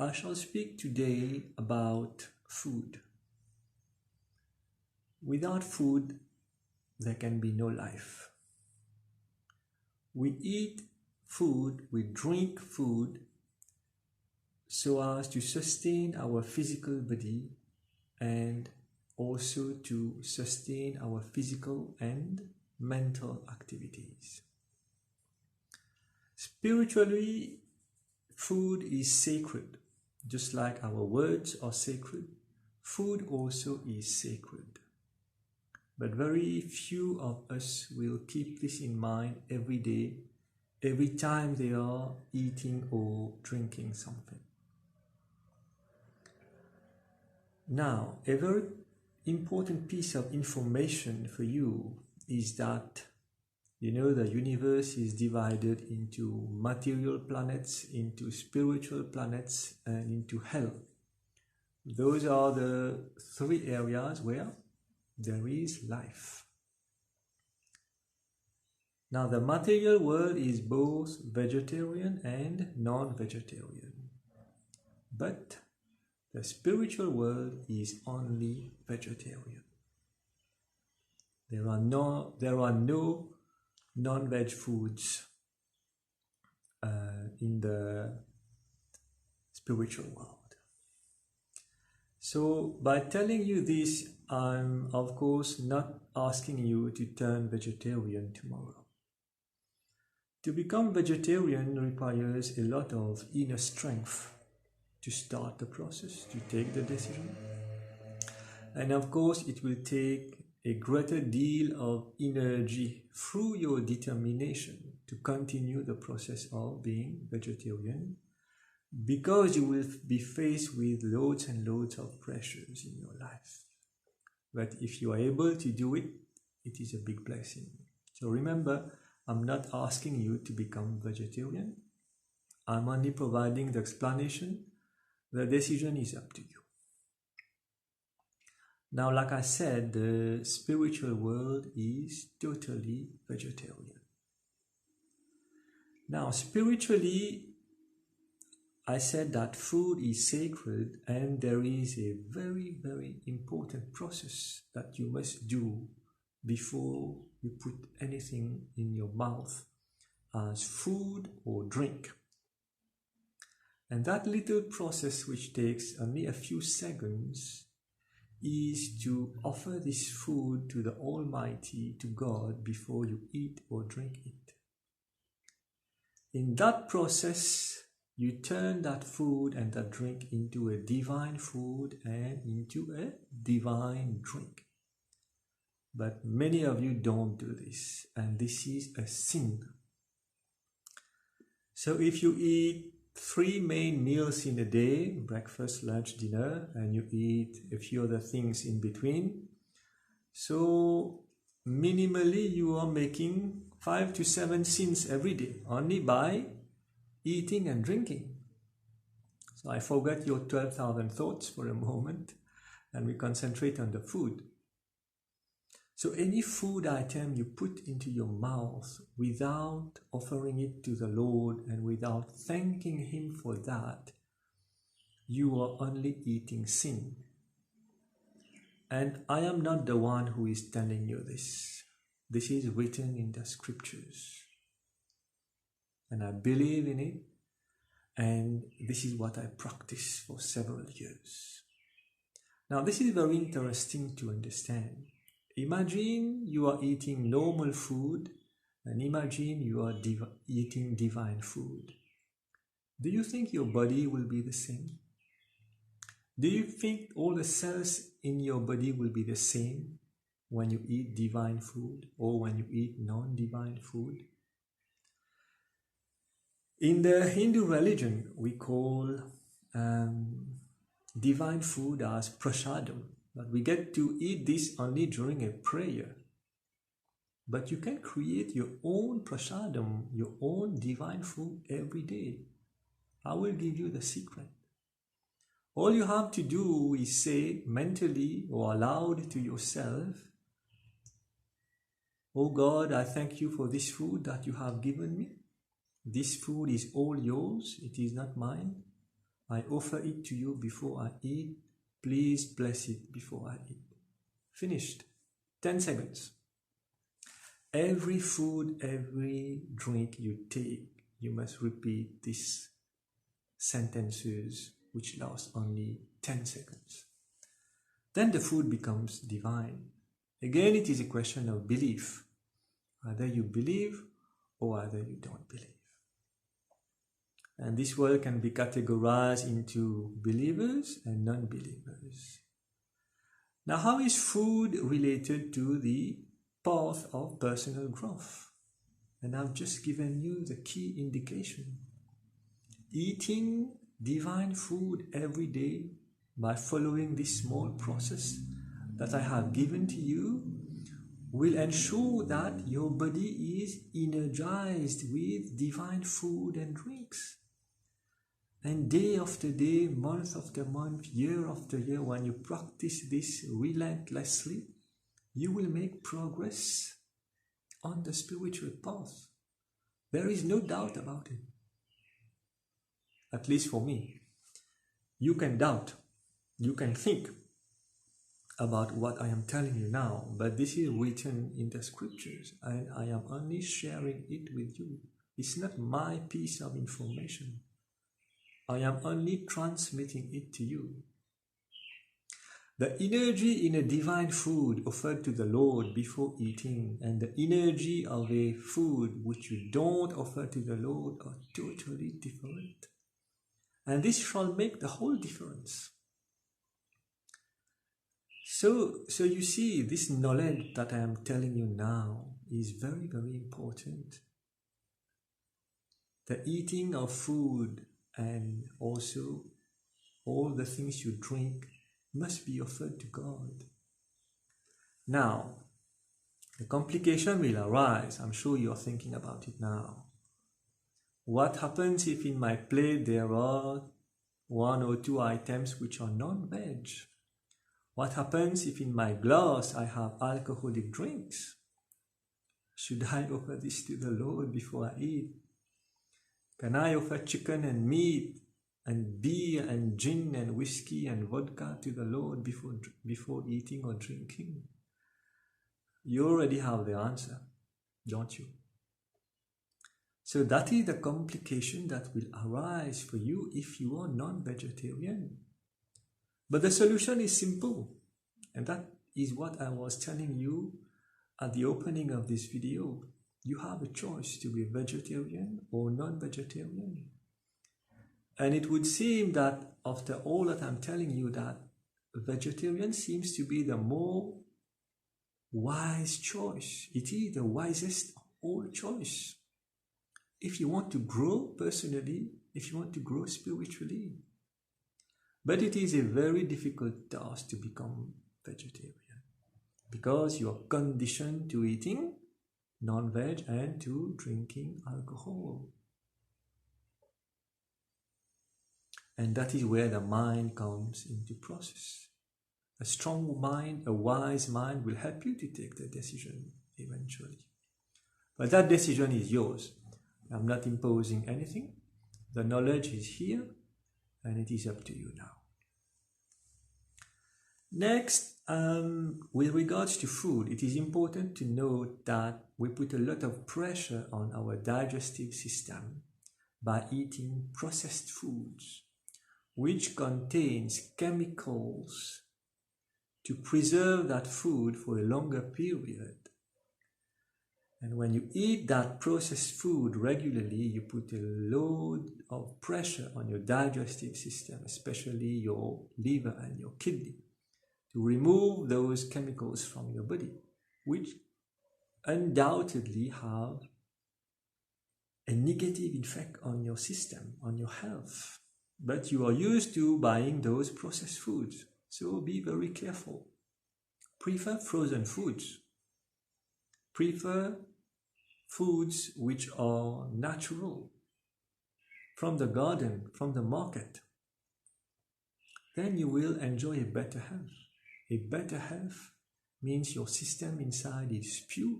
I shall speak today about food. Without food, there can be no life. We eat food, we drink food so as to sustain our physical body and also to sustain our physical and mental activities. Spiritually, food is sacred. Just like our words are sacred, food also is sacred. But very few of us will keep this in mind every day, every time they are eating or drinking something. Now, a very important piece of information for you is that the universe is divided into material planets, into spiritual planets, and into hell. Those are the three areas where there is life. Now, the material world is both vegetarian and non-vegetarian. But the spiritual world is only vegetarian. There are no non-veg foods in the spiritual world. So by telling you this, I'm of course not asking you to turn vegetarian tomorrow. To become vegetarian requires a lot of inner strength to start the process, to take the decision. And of course it will take a greater deal of energy through your determination to continue the process of being vegetarian, because you will be faced with loads and loads of pressures in your life. But if you are able to do it, it is a big blessing. So remember, I'm not asking you to become vegetarian. I'm only providing the explanation. The decision is up to you. Now, like I said, the spiritual world is totally vegetarian. Now, spiritually, I said that food is sacred, and there is a very, very important process that you must do before you put anything in your mouth as food or drink. And that little process, which takes only a few seconds, is to offer this food to the Almighty, to God, before you eat or drink it. In that process, you turn that food and that drink into a divine food and into a divine drink. But many of you don't do this, and this is a sin. So if you eat 3 main meals in a day, breakfast, lunch, dinner, and you eat a few other things in between, so minimally you are making 5 to 7 sins every day, only by eating and drinking. So I forget your 12,000 thoughts for a moment, and we concentrate on the food. So any food item you put into your mouth without offering it to the Lord and without thanking Him for that, you are only eating sin. And I am not the one who is telling you this. This is written in the scriptures. And I believe in it, and this is what I practiced for several years. Now, this is very interesting to understand. Imagine you are eating normal food, and imagine you are eating divine food. Do you think your body will be the same? Do you think all the cells in your body will be the same when you eat divine food or when you eat non-divine food? In the Hindu religion, we call divine food as prasadam. But we get to eat this only during a prayer. But you can create your own prasadam, your own divine food every day. I will give you the secret. All you have to do is say mentally or aloud to yourself, "Oh God, I thank you for this food that you have given me. This food is all yours, it is not mine. I offer it to you before I eat. Please bless it before I eat. Finished. 10 seconds. Every food, every drink you take, you must repeat these sentences which last only 10 seconds. Then the food becomes divine. Again, it is a question of belief. Either you believe or either you don't believe. And this world can be categorized into believers and non-believers. Now, how is food related to the path of personal growth? And I've just given you the key indication. Eating divine food every day by following this small process that I have given to you will ensure that your body is energized with divine food and drinks. And day after day, month after month, year after year, when you practice this relentlessly, you will make progress on the spiritual path. There is no doubt about it. At least for me. You can doubt. You can think about what I am telling you now, but this is written in the scriptures and I am only sharing it with you. It's not my piece of information. I am only transmitting it to you. The energy in a divine food offered to the Lord before eating and the energy of a food which you don't offer to the Lord are totally different. And this shall make the whole difference. So you see, this knowledge that I am telling you now is very, very important. The eating of food and also all the things you drink must be offered to God. Now, the complication will arise. I'm sure you're thinking about it now. What happens if in my plate there are 1 or 2 items which are non-veg? What happens if in my glass I have alcoholic drinks? Should I offer this to the Lord before I eat? Can I offer chicken and meat and beer and gin and whiskey and vodka to the Lord before eating or drinking? You already have the answer, don't you? So that is the complication that will arise for you if you are non-vegetarian. But the solution is simple, and that is what I was telling you at the opening of this video. You have a choice to be vegetarian or non-vegetarian. And it would seem that after all that I'm telling you, that vegetarian seems to be the more wise choice. It is the wisest of all choice. If you want to grow personally, if you want to grow spiritually. But it is a very difficult task to become vegetarian because you are conditioned to eating non-veg and to drinking alcohol. And that is where the mind comes into process. A strong mind, a wise mind will help you to take the decision eventually. But that decision is yours. I'm not imposing anything. The knowledge is here and it is up to you now. Next, with regards to food, it is important to note that we put a lot of pressure on our digestive system by eating processed foods, which contains chemicals to preserve that food for a longer period. And when you eat that processed food regularly, you put a load of pressure on your digestive system, especially your liver and your kidney, to remove those chemicals from your body, which undoubtedly have a negative effect on your system, on your health. But you are used to buying those processed foods, so be very careful. Prefer frozen foods. Prefer foods which are natural, from the garden, from the market. Then you will enjoy a better health. A better health means your system inside is pure.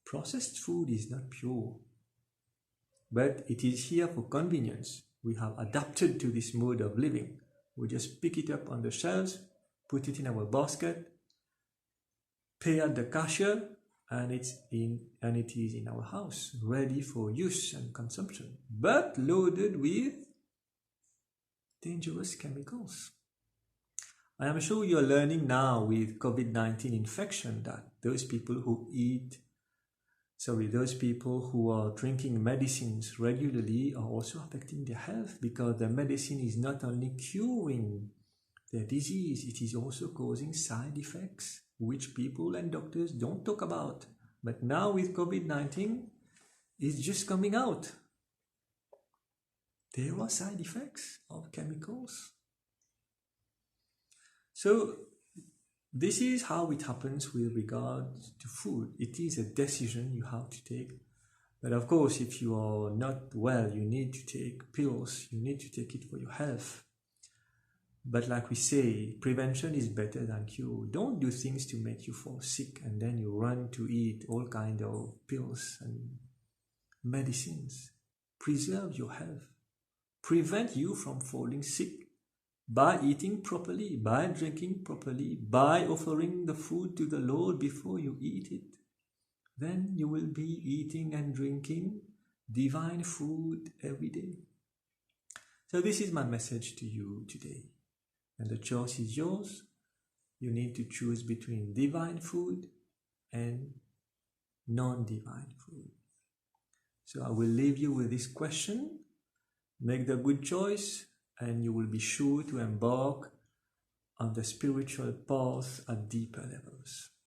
Processed food is not pure, but it is here for convenience. We have adapted to this mode of living. We just pick it up on the shelves, put it in our basket, pay at the cashier, and it is in our house, ready for use and consumption, but loaded with dangerous chemicals. I am sure you are learning now with COVID-19 infection that those people who are drinking medicines regularly are also affecting their health, because the medicine is not only curing their disease, it is also causing side effects, which people and doctors don't talk about. But now with COVID-19, it's just coming out. There are side effects of chemicals. So this is how it happens with regards to food. It is a decision you have to take. But of course, if you are not well, you need to take pills. You need to take it for your health. But like we say, prevention is better than cure. Don't do things to make you fall sick and then you run to eat all kinds of pills and medicines. Preserve your health. Prevent you from falling sick by eating properly, by drinking properly, by offering the food to the Lord before you eat it. Then you will be eating and drinking divine food every day. So this is my message to you today. And the choice is yours. You need to choose between divine food and non-divine food. So I will leave you with this question. Make the good choice and you will be sure to embark on the spiritual path at deeper levels.